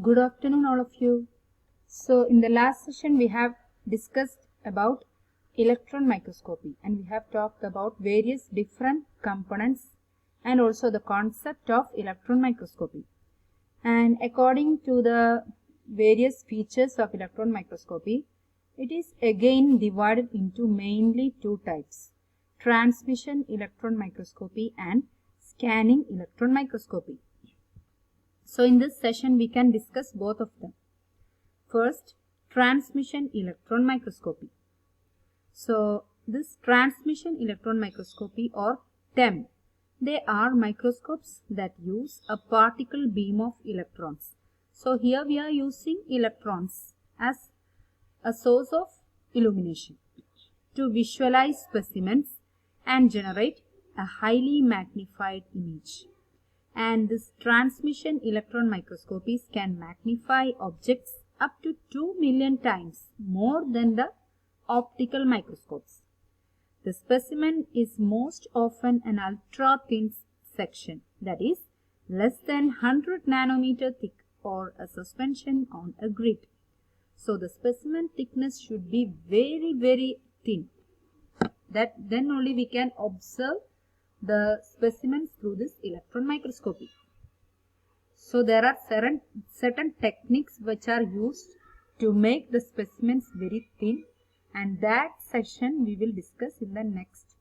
Good afternoon, all of you. So, in the last session, we have discussed about electron microscopy and we have talked about various different components and also the concept of electron microscopy. And according to the various features of electron microscopy, it is again divided into mainly two types: transmission electron microscopy and scanning electron microscopy. So in this session we can discuss both of them. First, transmission electron microscopy. So this transmission electron microscopy or TEM, they are microscopes that use a particle beam of electrons. So here we are using electrons as a source of illumination to visualize specimens and generate a highly magnified image. And this transmission electron microscopies can magnify objects up to 2 million times more than the optical microscopes. The specimen is most often an ultra thin section, that is less than 100 nanometer thick, or a suspension on a grid. So the specimen thickness should be very thin. Then only we can observe the specimens through this electron microscopy. So there are certain techniques which are used to make the specimens very thin, and that section we will discuss in the next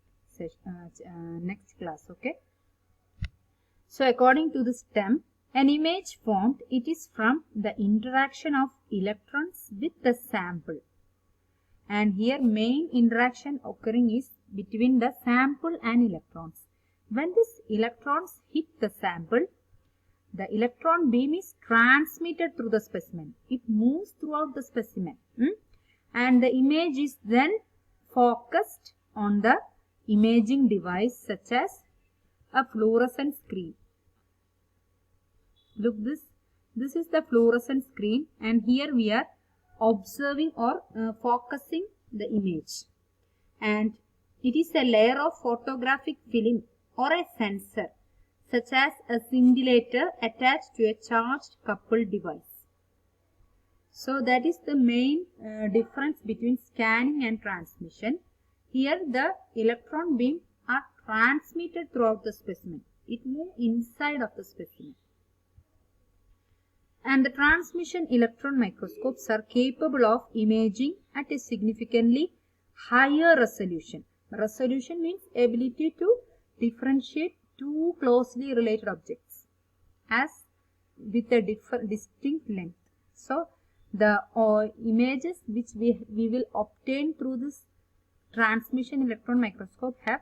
class. Okay. So according to this TEM, an image formed, it is from the interaction of electrons with the sample. And here main interaction occurring is between the sample and electrons. When these electrons hit the sample, the electron beam is transmitted through the specimen. It moves throughout the specimen. And the image is then focused on the imaging device such as a fluorescent screen. Look, this is the fluorescent screen, and here we are observing or focusing the image. And it is a layer of photographic film or a sensor such as a scintillator attached to a charged coupled device. So that is the main difference between scanning and transmission. Here the electron beam are transmitted throughout the specimen. It moves inside of the specimen. And the transmission electron microscopes are capable of imaging at a significantly higher resolution. Resolution means ability to differentiate two closely related objects as with a distinct length. So the images which we will obtain through this transmission electron microscope have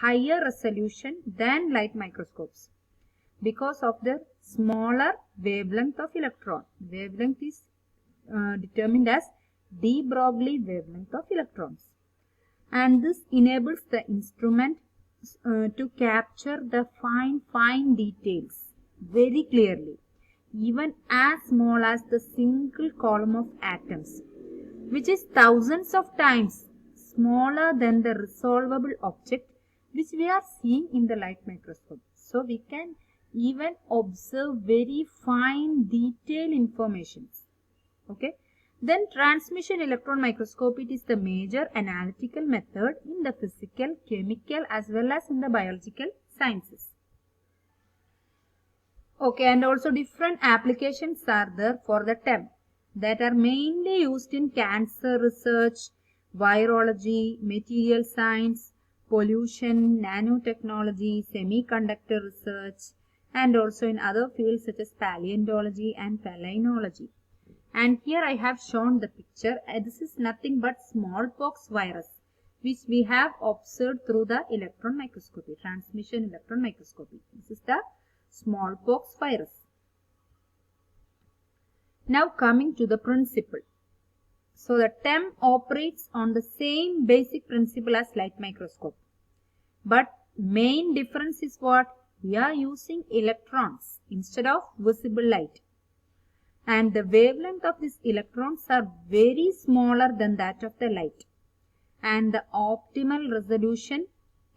higher resolution than light microscopes because of the smaller wavelength of electron. Wavelength is determined as de Broglie wavelength of electrons. And this enables the instrument to capture the fine details very clearly, even as small as the single column of atoms, which is thousands of times smaller than the resolvable object which we are seeing in the light microscope. So we can even observe very fine detailed informations. Okay. Then transmission electron microscope, it is the major analytical method in the physical, chemical as well as in the biological sciences. Okay, and also different applications are there for the TEM that are mainly used in cancer research, virology, material science, pollution, nanotechnology, semiconductor research, and also in other fields such as paleontology and palynology. And here I have shown the picture. This is nothing but smallpox virus which we have observed through the electron microscopy, transmission electron microscopy. This is the smallpox virus. Now coming to the principle. So the TEM operates on the same basic principle as light microscope. But main difference is what? We are using electrons instead of visible light. And the wavelength of these electrons are very smaller than that of the light. And the optimal resolution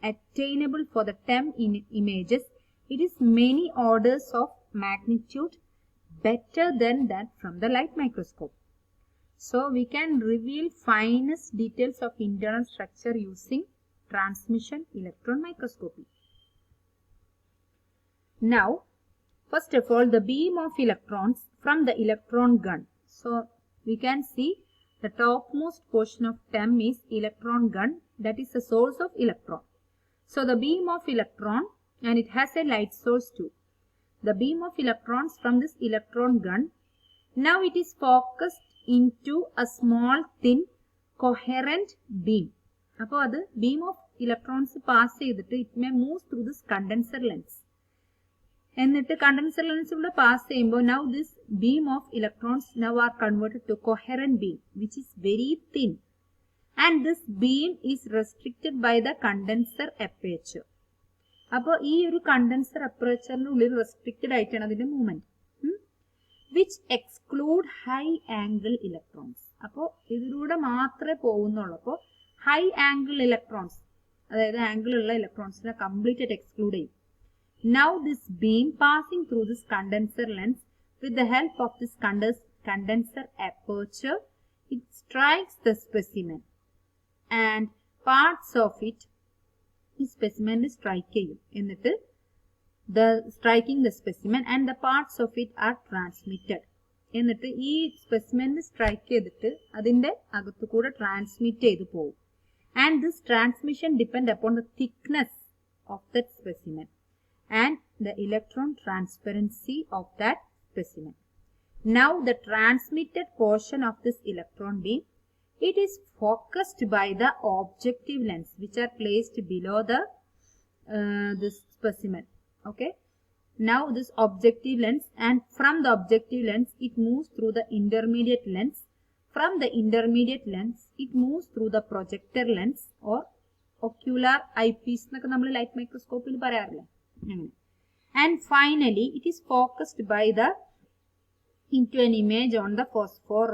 attainable for the TEM images, it is many orders of magnitude better than that from the light microscope. So we can reveal finest details of internal structure using transmission electron microscopy. Now, first of all, the beam of electrons from the electron gun. So we can see the topmost portion of TEM is electron gun, that is the source of electron. So the beam of electron, and it has a light source too. The beam of electrons from this electron gun, now it is focused into a small thin coherent beam. Appo adu beam of electrons pass cheyidittu it may move through this condenser lens. എന്നിട്ട് condenser lens looda pass cheyumbo now this beam of electrons now are converted to coherent beam which is very thin, and this beam is restricted by the condenser aperture. അപ്പോൾ ഈ ഒരു condenser അപ്പർച്ചറിനുള്ളിൽ restricted ആയിട്ടാണ് അതിന്റെ movement, which exclude high angle electrons. അപ്പോൾ ഇതിലൂടെ മാത്രമേ പോകുന്നുള്ളൂ. അപ്പോൾ ഹൈ ആംഗിൾ ഇലക്ട്രോൺസ്, അതായത് ആംഗിൾ ഉള്ള ഇലക്ട്രോൺസിനെ കംപ്ലീറ്റ് ആയിട്ട് എക്സ്ക്ലൂഡ് ചെയ്യും. Now this beam passing through this condenser lens with the help of this condenser aperture it strikes the specimen and parts of it ഈ സ്പെസിമെൻ സ്ട്രൈക്ക് ചെയ്യും. എന്നിട്ട് striking the specimen and the parts of it are transmitted. എന്നിട്ട് ഈ specimen strike ചെയ്തിട്ട് അതിന്റെ അകത്തു കൂടെ transmit ചെയ്തു പോകും. And this transmission depend upon the thickness of that specimen and the electron transparency of that specimen. Now the transmitted portion of this electron beam, it is focused by the objective lens which are placed below the this specimen. Okay, now this objective lens, and from the objective lens it moves through the intermediate lens. From the intermediate lens it moves through the projector lens or ocular eyepiece എന്നൊക്കെ നമ്മൾ light മൈക്രോസ്കോപ്പിൽ പറയാറില്ലേ, and finally it is focused by the into an image on the phosphor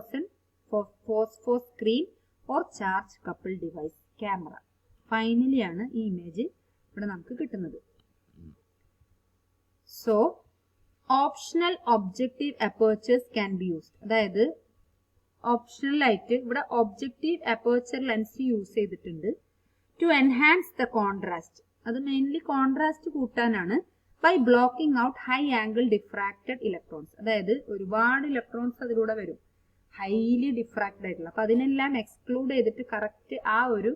screen or charge coupled device camera. Finally ആണ് ഈ image ഇവിടെ നമുക്ക് കിട്ടുന്നത്. So optional objective apertures can be used. അതായത് optional ആയിട്ട് ഇവിടെ ഒബ്ജക്റ്റീവ് അപ്പർച്ചർ ലെൻസ് യൂസ് ചെയ്തിട്ടുണ്ട് to enhance the contrast. അത് മെയിൻലി കോൺട്രാസ്റ്റ് കൂട്ടാനാണ് by blocking out high angle diffracted electrons. അതായത് ഒരുപാട് ഇലക്ട്രോൺസ് അതിലൂടെ വരും, ഹൈലി ഡിഫ്രാക്റ്റഡ് ആയിട്ടുള്ള. അപ്പൊ അതിനെല്ലാം എക്സ്ക്ലൂഡ് ചെയ്തിട്ട് കറക്റ്റ് ആ ഒരു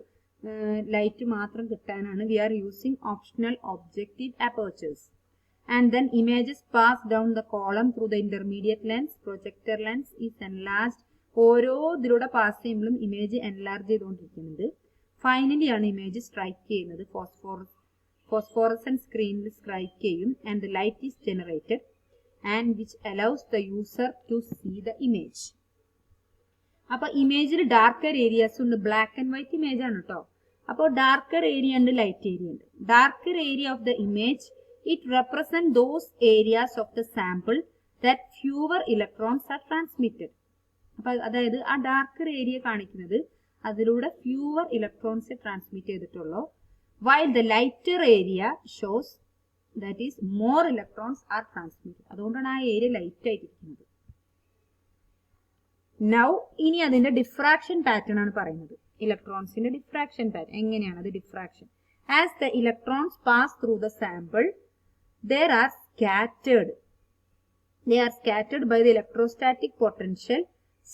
ലൈറ്റ് മാത്രം കിട്ടാനാണ് we are using optional objective apertures. And then images pass down the column through the intermediate lens. Projector lens is enlarged. ഓരോ ഇതിലൂടെ പാസ് ചെയ്യുമ്പോഴും ഇമേജ് എൻലാർജ് ചെയ്തുകൊണ്ടിരിക്കുന്നുണ്ട്. ഫൈനലി ആണ് ഇമേജ് സ്ട്രൈക്ക് ചെയ്യുന്നത്, ഫോസ്ഫോറസൻ സ്ക്രീനിൽ സ്ട്രൈക്ക് ചെയ്യും. And the light is generated and which allows the user to see the image. അപ്പൊ ഇമേജിൽ ഡാർക്കർ ഏരിയാസ് ഉണ്ട്, ബ്ലാക്ക് ആൻഡ് വൈറ്റ് ഇമേജ് ആണ് കേട്ടോ. അപ്പോൾ ഡാർക്കർ ഏരിയ ഉണ്ട്, ലൈറ്റ് ഏരിയ ഉണ്ട്. Darker area of the image it represents those areas of the sample that fewer electrons are transmitted. അപ്പൊ അതായത് ആ ഡാർക്കർ ഏരിയ കാണിക്കുന്നത് അതിലൂടെ ഫ്യൂവർ ഇലക്ട്രോൺസ് ട്രാൻസ്മിറ്റ് ചെയ്തിട്ടുള്ളൂ. while the lighter area shows that is more electrons are transmitted. അതുകൊണ്ടാണ് ആ area light ആയിട്ടിരിക്കുന്നത്. Now ഇനി അതിന്റെ ഡിഫ്രാക്ഷൻ പാറ്റേൺ ആണ് പറയുന്നത്. ഇലക്ട്രോൺസിന്റെ ഡിഫ്രാക്ഷൻ പാറ്റേൺ എങ്ങനെയാണ് അത് diffraction. As the electrons pass through the sample they are scattered by the electrostatic potential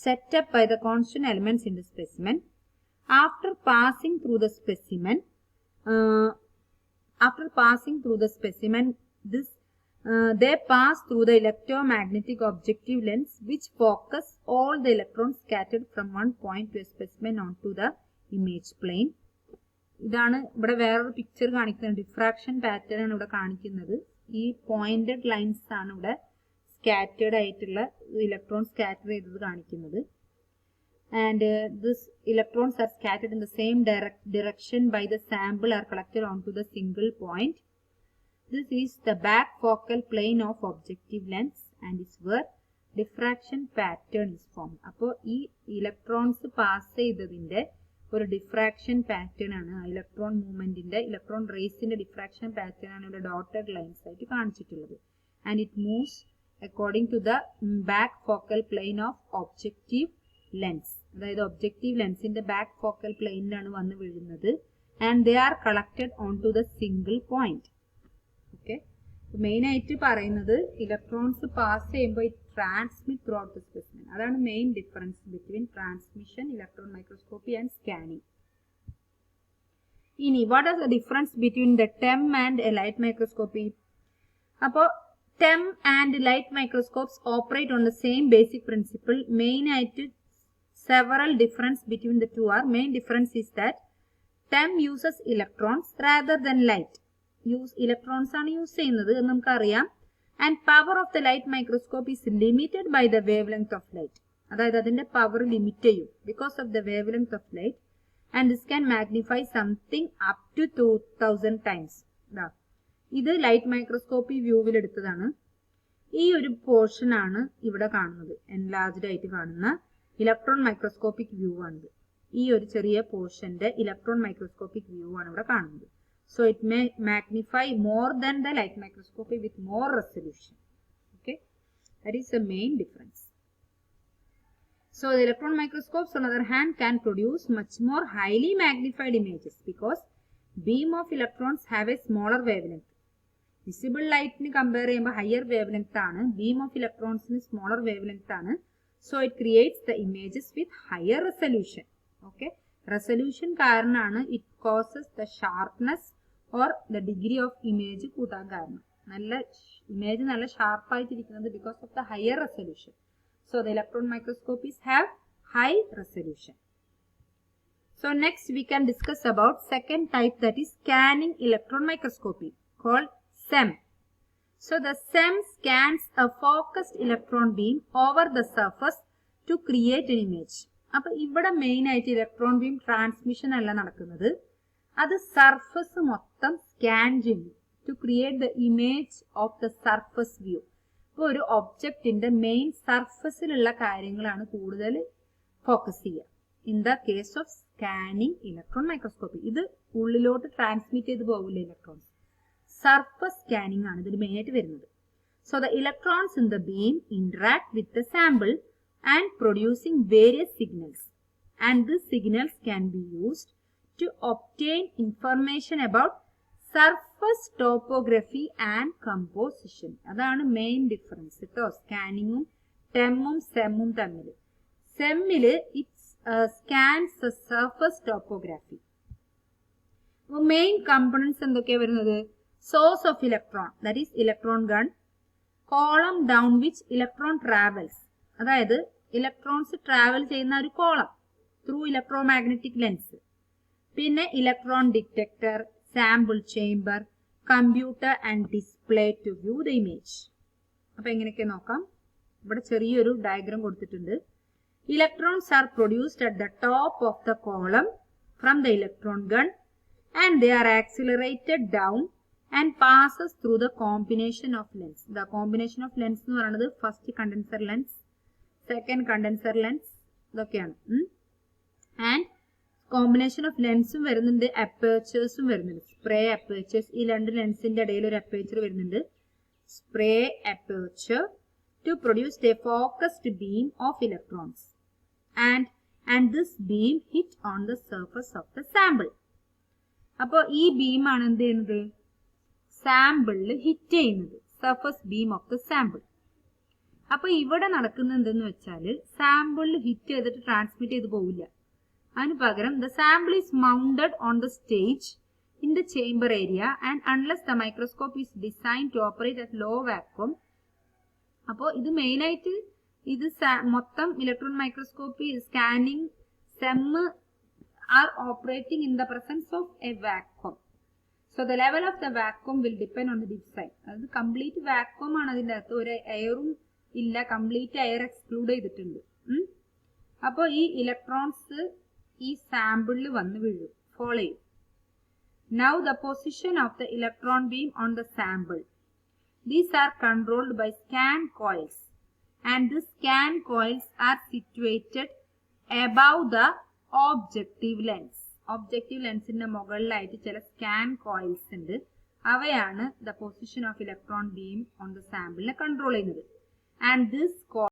set up by the constant elements in the specimen. After passing through the specimen, they pass through the electromagnetic objective lens which focus all the electrons scattered from one point to a specimen onto the image plane. ഇതാണ് ഇവിടെ വേറൊരു picture കാണിക്കുന്നത്, diffraction pattern ആണ് ഇവിടെ കാണിക്കുന്നത്. ഈ pointed lines ആണ് ഇവിടെ സ്കാറ്റേർഡ് ആയിട്ടുള്ള ഇലക്ട്രോൺ സ്കാറ്റർ ചെയ്തത് കാണിക്കുന്നത്. And this electrons are scattered in the same direction by the sample are collected onto the single point. This is the back focal plane of objective lens and is where diffraction pattern is formed. അപ്പോൾ ഈ electrons pass ചെയ്തതിന്റെ ഒരു diffraction pattern ആണ്, electron മൂവ്മെന്റിന്റെ electron റേസിന്റെ diffraction pattern ആണ് ഇവിടെ dotted lines ആയിട്ട് കാണിച്ചിട്ടുള്ളത്. And it moves according to the back focal plane of objective lens. അതായത് ഒബ്ജക്റ്റീവ് ലെൻസിന്റെ ബാക്ക് ഫോക്കൽ പ്ലെയിനിലാണ് വന്ന് വീഴുന്നത്. And they are collected on to the single point. Okay, main ആയിട്ട് പറയുന്നത് ഇലക്ട്രോൺസ് പാസ് ചെയ്യുമ്പോൾ it transmit through out the specimen. അതാണ് main difference between transmission, electron microscopy and scanning. ഇനി what are the difference between the TEM and a light microscopy? അപ്പോൾ TEM and light microscopes operate on the same basic principle. Main ആയിട്ട് several difference between the two are, main difference is that TEM uses electrons rather than light. Electrons ആണ് use ചെയ്യുന്നത് എന്ന് നമുക്കറിയാം. And power of the light microscope is limited by the wavelength of light. അതായത് അതിന്റെ power limit ചെയ്യും because of the wavelength of light, and this can magnify something up to 2000 times. ഇത് light microscopy വ്യൂവിൽ എടുത്തതാണ്. ഈ ഒരു portion ആണ് ഇവിടെ കാണുന്നത്, എൻലാർജ്ഡ് ആയിട്ട് കാണുന്ന ഇലക്ട്രോൺ മൈക്രോസ്കോപ്പിക് വ്യൂ ആണിത്. ഈ ഒരു ചെറിയ പോർഷന്റെ ഇലക്ട്രോൺ മൈക്രോസ്കോപ്പിക് വ്യൂ ആണ് ഇവിടെ കാണുന്നത്. So it may magnify more than the light microscopy with more resolution. Okay, that is the main difference. So the electron microscopes on the other hand can produce much more highly magnified images because beam of electrons have a smaller wavelength. Visible ലൈറ്റിന് compare ചെയ്യുമ്പോൾ higher wavelength ആണ്, beam of ഇലക്ട്രോൺസിന് smaller wavelength ആണ്. So it creates the images with higher resolution. Okay, resolution കാരണമാണ് it causes the sharpness or the degree of image കൂട്ടാൻ കാരണം. നല്ല image നല്ല sharp ആയിട്ടിരിക്കുന്നത് because of the higher resolution. So the electron microscopies have high resolution. So next we can discuss about second type, that is scanning electron microscopy called SEM. So the SEM scans a focused electron beam over the surface to create an image. അപ്പോൾ ഇവിടെ main ആയിട്ട് electron beam transmission അല്ല നടക്കുന്നത്, അത് surface മൊത്തം scan ചെയ്യും to create the image of the surface view. അപ്പോൾ ഒരു ഒബ്ജക്റ്റിന്റെ മെയിൻ സർഫസിലുള്ള കാര്യങ്ങളാണ് കൂടുതൽ ഫോക്കസ് ചെയ്യുക in the case of scanning electron microscopy. ഇത് ഉള്ളിലോട്ട് ട്രാൻസ്മിറ്റ് ചെയ്ത് പോകില്ല ഇലക്ട്രോൺസ്. സർഫസ് സ്കാനിങ് ആണ് ഇതിൽ മെയിൻ ആയിട്ട് വരുന്നത്. So the electrons in the beam interact with the sample and producing various signals, and these signals can be used to obtain information about surface topography and composition. അതാണ് main difference കേട്ടോ സ്കാനിങ്ങും ടെമ്മും സെമ്മും തമ്മിൽ. സെമ്മില് it's scans surface topography. Main components എന്തൊക്കെയാണ് വരുന്നത്? Source of electron, that is electron gun. Column down which electron travels, അതായത് ഇലക്ട്രോൺസ് ട്രാവൽ ചെയ്യുന്ന ഒരു column through electromagnetic lens. പിന്നെ electron detector, sample chamber, computer and display to view the image. അപ്പൊ എങ്ങനെയൊക്കെ നോക്കാം. ഇവിടെ ചെറിയൊരു ഡയഗ്രാം കൊടുത്തിട്ടുണ്ട്. Electrons are produced at the top of the column from the electron gun and they R accelerated down and passes through the combination of lens. The combination of lens എന്ന് പറയുന്നത് first condenser lens, second condenser lens, ഇതൊക്കെയാണ്. And combination of ലെൻസും വരുന്നുണ്ട്, അപ്പേച്ചേഴ്സും വരുന്നുണ്ട്, spray അപ്പേച്ചേഴ്സ്. ഈ രണ്ട് ലെൻസിന്റെ ഇടയിൽ ഒരു അപ്പേച്ചർ വരുന്നുണ്ട്, spray aperture, to produce a focused beam of electrons and this beam hit on the surface of the sample. അപ്പോൾ ഈ ബീമാണ് എന്ത് ചെയ്യുന്നത്? സാമ്പിളിൽ ഹിറ്റ് ചെയ്യുന്നത്, surface beam of the sample. അപ്പൊ ഇവിടെ നടക്കുന്നത് എന്തെന്ന് വെച്ചാല് സാമ്പിളിൽ ഹിറ്റ് ചെയ്തിട്ട് ട്രാൻസ്മിറ്റ് ചെയ്ത് പോവില്ല. അതിന് പകരം the sample is mounted on the stage in the chamber area and unless the microscope is design to operate at low vacuum. അപ്പോൾ ഇത് മെയിൻ ആയിട്ട് ഇത് മൊത്തം electron microscopy scanning SEM are operating in the presence of a vacuum. So the level of the vacuum will depend on the design. അതായത് complete vacuum ആണ് അതിൻ്റെ അകത്ത്, ഒരു എയറും ഇല്ല, കംപ്ലീറ്റ് എയർ എക്സ്ക്ലൂഡ് ചെയ്തിട്ടുണ്ട്. അപ്പോൾ ഈ ഇലക്ട്രോൺസ് ഈ സാമ്പിളിൽ വന്ന് വീഴും, ഫോളോ ചെയ്യും. Now the position of the electron beam on the sample. These are controlled by scan coils, and the scan coils are situated above the objective lens. Objective ലെൻസിന്റെ മുകളിലായിട്ട് ചില സ്കാൻ കോയിൽസ് ഉണ്ട്. അവയാണ് the position of electron beam on the സാമ്പിളിനെ control ചെയ്യുന്നത്. and this called